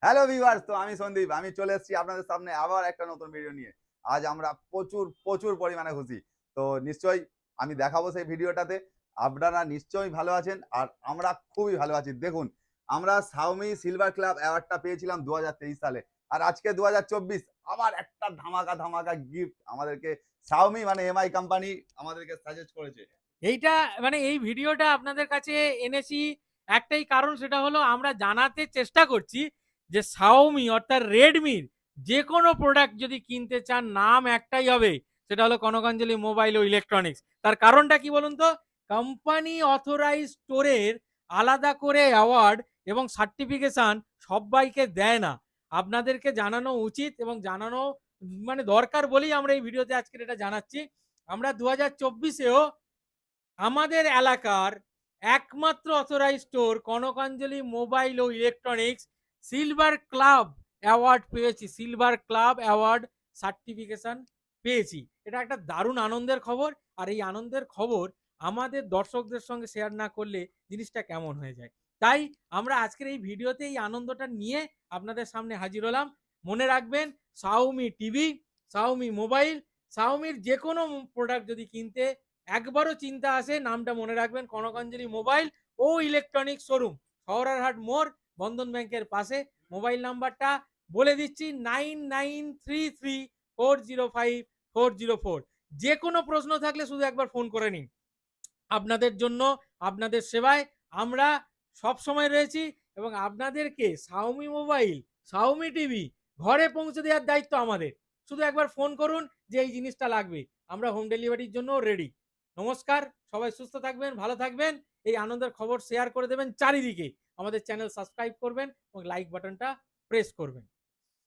Hello viewers, তো আমি সন্দীপ। আমি চলে এসেছি আপনাদের সামনে আবার একটা নতুন ভিডিও নিয়ে। আজ আমরা প্রচুর, প্রচুর পরিমাণে খুশি। তো নিশ্চয়ই আমি দেখাবো সেই ভিডিওটাতে। আপনারা নিশ্চয়ই ভালো আছেন আর আমরা খুবই ভালো আছি। দেখুন, আমরা Xiaomi সিলভার ক্লাব অ্যাওয়ার্ডটা পেয়েছিলাম ২০২৩ সালে। আর আজকে ২০২৪ আবার একটা ধামাকা, ধামাকা গিফট আমাদেরকে Xiaomi মানে এমআই কোম্পানি আমাদেরকে সাজেস্ট করেছে। এইটা এই ভিডিওটা আপনাদের কাছে এনেছি একটাই কারণ, সেটা হলো আমরা জানাতে চেষ্টা করছি যে Xiaomi অর্থাৎ রেডমির যে কোনো প্রোডাক্ট যদি কিনতে চান নাম একটাই হবে, সেটা হলো কনকাঞ্জলি মোবাইল ও ইলেকট্রনিক্স। তার কারণটা কি বলুন তো? কোম্পানি অথরাইজ স্টোরের আলাদা করে অ্যাওয়ার্ড এবং সার্টিফিকেশন সবাইকে দেয় না। আপনাদেরকে জানানো উচিত এবং জানানো দরকার বলেই আমরা এই ভিডিওতে আজকের এটা জানাচ্ছি। আমরা 2024-এও আমাদের এলাকার একমাত্র অথরাইজ স্টোর কনকাঞ্জলি মোবাইল ও ইলেকট্রনিক্স সিলভার ক্লাব অ্যাওয়ার্ড পেয়েছি, সিলভার ক্লাব অ্যাওয়ার্ড সার্টিফিকেশন পেয়েছি। এটা একটা দারুণ আনন্দের খবর। আর এই আনন্দের খবর আমাদের দর্শকদের সঙ্গে শেয়ার না করলে জিনিসটা কেমন হয়ে যায়। তাই আমরা আজকের এই ভিডিওতে এই আনন্দটা নিয়ে আপনাদের সামনে হাজির হলাম। মনে রাখবেন, Xiaomi টিভি, Xiaomi মোবাইল, Xiaomiর যে কোনো প্রোডাক্ট যদি কিনতে একবারও চিন্তা আসে, নামটা মনে রাখবেন, কনকাঞ্জলি মোবাইল ও ইলেকট্রনিক্স শোরুম, শহরারহাট মোড়, বন্ধন ব্যাংকের পাশে। মোবাইল নাম্বারটা বলে দিচ্ছি 9933405404। যে কোনো প্রশ্ন থাকলে শুধু একবার ফোন করে নিন। আপনাদের জন্য, আপনাদের সেবায় আমরা সব সময় রয়েছি এবং আপনাদেরকে Xiaomi মোবাইল, Xiaomi টিভি ঘরে পৌঁছে দেওয়ার দায়িত্ব আমাদের। শুধু একবার ফোন করুন যে এই জিনিসটা লাগবে, আমরা হোম ডেলিভারির জন্য রেডি। নমস্কার, সবাই সুস্থ থাকবেন, ভালো থাকবেন। এই আনন্দের খবর শেয়ার করে দেবেন চারিদিকে। আমাদের চ্যানেল সাবস্ক্রাইব করবেন এবং লাইক বাটনটা প্রেস করবেন।